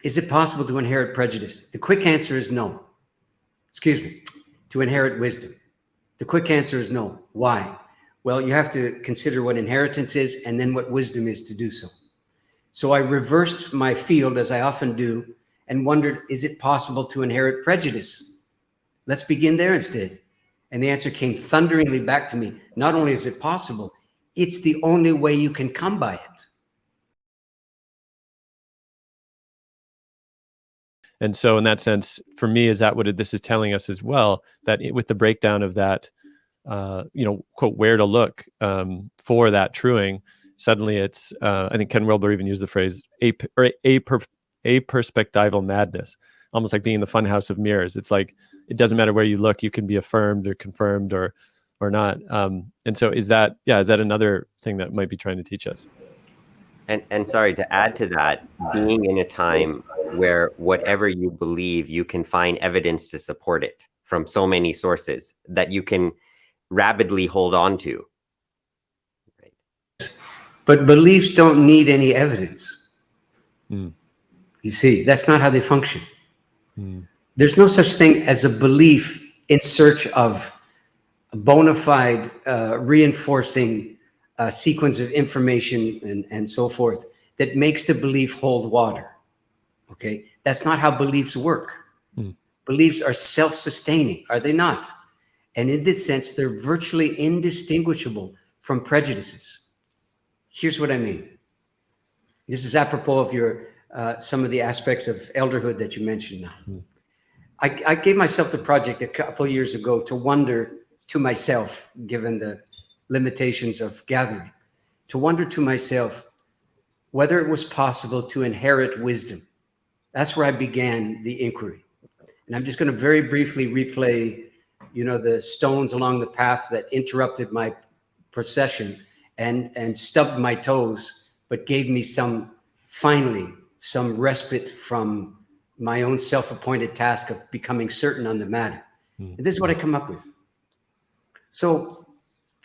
Is it possible to inherit prejudice? The quick answer is no. Excuse me, to inherit wisdom. The quick answer is no. Why? Well, you have to consider what inheritance is and then what wisdom is to do so. So I reversed my field, as I often do, and wondered, is it possible to inherit prejudice? Let's begin there instead. And the answer came thunderingly back to me. Not only is it possible, it's the only way you can come by it. And so in that sense, for me, is that what this is telling us as well, that with the breakdown of that, quote, where to look for that truing, suddenly it's, I think Ken Wilber even used the phrase, a perspectival madness, almost like being in the funhouse of mirrors. It's like, it doesn't matter where you look, you can be affirmed or confirmed or not. And so is that another thing that might be trying to teach us? And sorry, to add to that, being in a time where whatever you believe, you can find evidence to support it from so many sources that you can rapidly hold on to. Right. But beliefs don't need any evidence. You see, that's not how they function. There's no such thing as a belief in search of a bona fide reinforcing sequence of information and so forth that makes the belief hold water. Okay, that's not how beliefs work. Beliefs are self-sustaining, are they not? And in this sense, they're virtually indistinguishable from prejudices. Here's what I mean. This is apropos of your some of the aspects of elderhood that you mentioned now. I gave myself the project a couple of years ago to wonder to myself, given the limitations of gathering, to wonder to myself whether it was possible to inherit wisdom. That's where I began the inquiry. And I'm just going to very briefly replay, the stones along the path that interrupted my procession and stubbed my toes, but gave me finally some respite from my own self-appointed task of becoming certain on the matter. And this is what I come up with. So,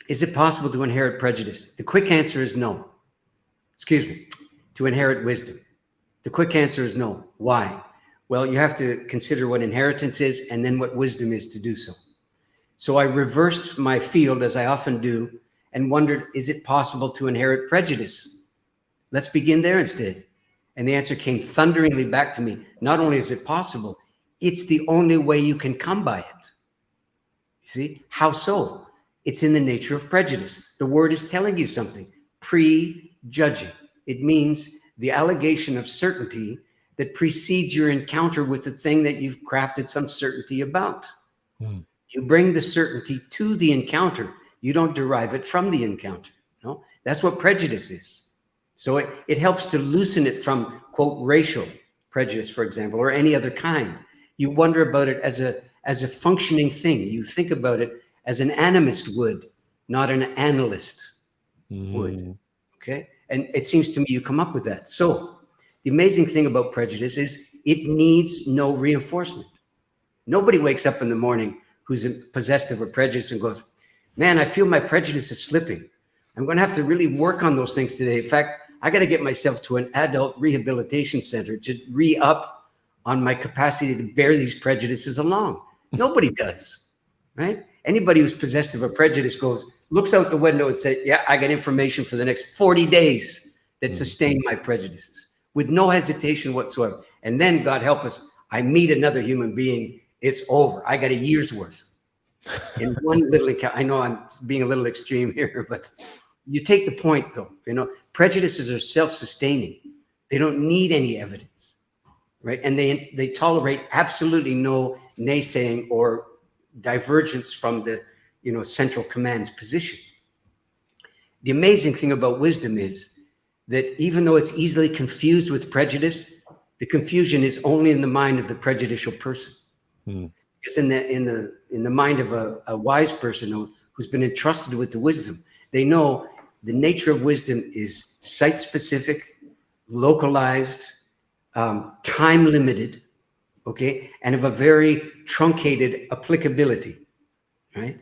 is it possible to inherit prejudice? The quick answer is no. Excuse me, to inherit wisdom. The quick answer is no. Why? Well, you have to consider what inheritance is and then what wisdom is to do so. So I reversed my field, as I often do, and wondered, is it possible to inherit prejudice? Let's begin there instead. And the answer came thunderingly back to me. Not only is it possible, it's the only way you can come by it. You see, how so? It's in the nature of prejudice. The word is telling you something. Prejudging. It means the allegation of certainty that precedes your encounter with the thing that you've crafted some certainty about. You bring the certainty to the encounter. You don't derive it from the encounter. No, that's what prejudice is. So it helps to loosen it from, quote, racial prejudice, for example, or any other kind. You wonder about it as a functioning thing. You think about it as an animist would, not an analyst would. Okay? And it seems to me you come up with that. So the amazing thing about prejudice is it needs no reinforcement. Nobody wakes up in the morning who's possessed of a prejudice and goes, man, I feel my prejudice is slipping. I'm going to have to really work on those things today. In fact, I got to get myself to an adult rehabilitation center to re-up on my capacity to bear these prejudices along. Nobody does, right? Anybody who's possessed of a prejudice looks out the window and says, yeah, I got information for the next 40 days that sustain my prejudices with no hesitation whatsoever. And then, God help us, I meet another human being, it's over. I got a year's worth. In one little account, I know I'm being a little extreme here, but you take the point though, prejudices are self-sustaining. They don't need any evidence, right? And they tolerate absolutely no naysaying or divergence from the, central command's position. The amazing thing about wisdom is that even though it's easily confused with prejudice, the confusion is only in the mind of the prejudicial person. Because in the mind of a wise person who's been entrusted with the wisdom, they know the nature of wisdom is site-specific, localized, time-limited, okay, and of a very truncated applicability, right?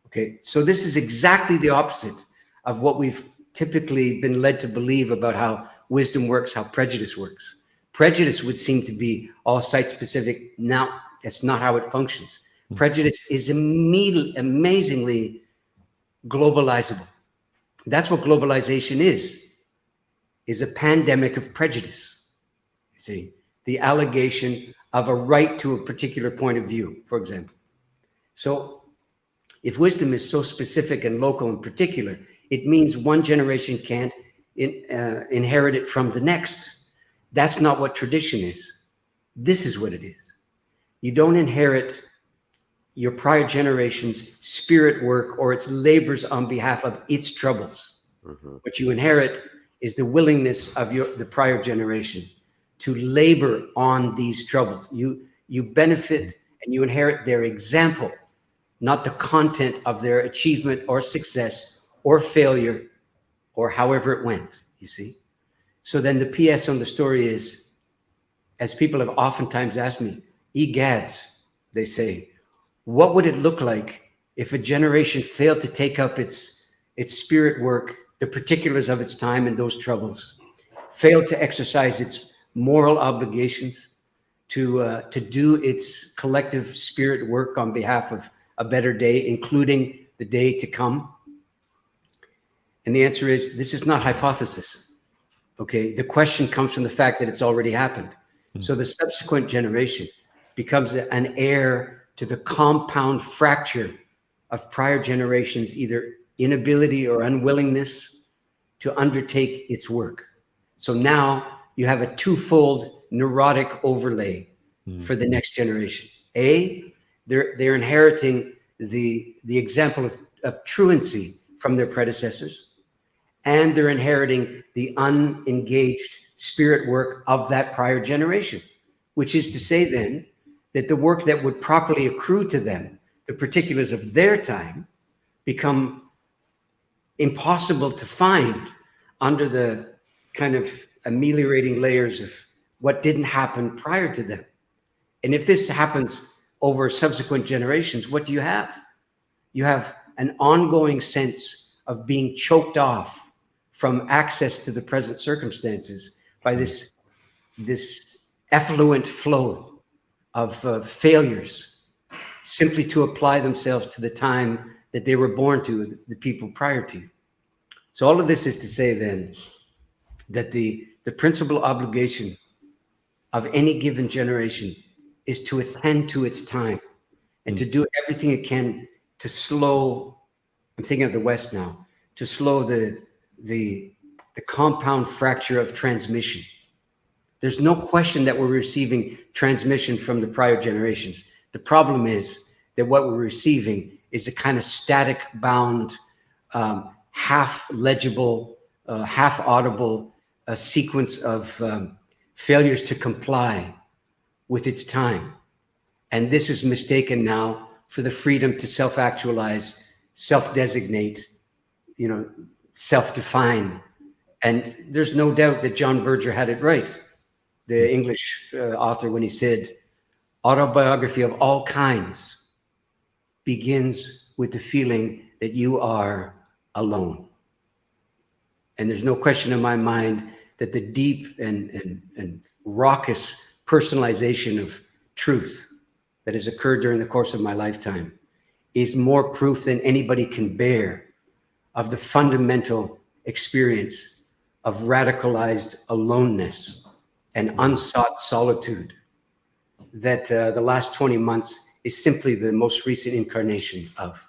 Okay, so this is exactly the opposite of what we've typically been led to believe about how wisdom works, how prejudice works. Prejudice would seem to be all site-specific. Now, that's not how it functions. Prejudice is amazingly globalizable. That's what globalization is a pandemic of prejudice. You see, the allegation of a right to a particular point of view, for example. So if wisdom is so specific and local and particular, it means one generation can't inherit it from the next. That's not what tradition is. This is what it is. You don't inherit your prior generation's spirit work or its labors on behalf of its troubles. What you inherit is the willingness of the prior generation to labor on these troubles. You benefit and you inherit their example, not the content of their achievement or success or failure or however it went, you see. So then the PS on the story is, as people have oftentimes asked me, egads, they say, what would it look like if a generation failed to take up its spirit work, the particulars of its time and those troubles, failed to exercise its moral obligations, to do its collective spirit work on behalf of a better day, including the day to come? And the answer is, this is not hypothesis. Okay, the question comes from the fact that it's already happened. So the subsequent generation becomes an heir to the compound fracture of prior generations, either inability or unwillingness to undertake its work. So now you have a twofold neurotic overlay for the next generation. A, they're inheriting the example of truancy from their predecessors, and they're inheriting the unengaged spirit work of that prior generation, which is to say then that the work that would properly accrue to them, the particulars of their time, become impossible to find under the kind of ameliorating layers of what didn't happen prior to them. And if this happens over subsequent generations, what do you have? You have an ongoing sense of being choked off from access to the present circumstances by this effluent flow of failures simply to apply themselves to the time that they were born to, the people prior to. So all of this is to say then that the principal obligation of any given generation is to attend to its time and to do everything it can to slow, I'm thinking of the West now, to slow the compound fracture of transmission. There's no question that we're receiving transmission from the prior generations. The problem is that what we're receiving is a kind of static bound, half legible, half audible sequence of failures to comply with its time. And this is mistaken now for the freedom to self-actualize, self-designate, self-define. And there's no doubt that John Berger had it right, the English author, when he said, autobiography of all kinds begins with the feeling that you are alone. And there's no question in my mind that the deep and raucous personalization of truth that has occurred during the course of my lifetime is more proof than anybody can bear of the fundamental experience of radicalized aloneness and unsought solitude that the last 20 months is simply the most recent incarnation of.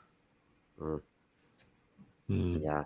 Yeah.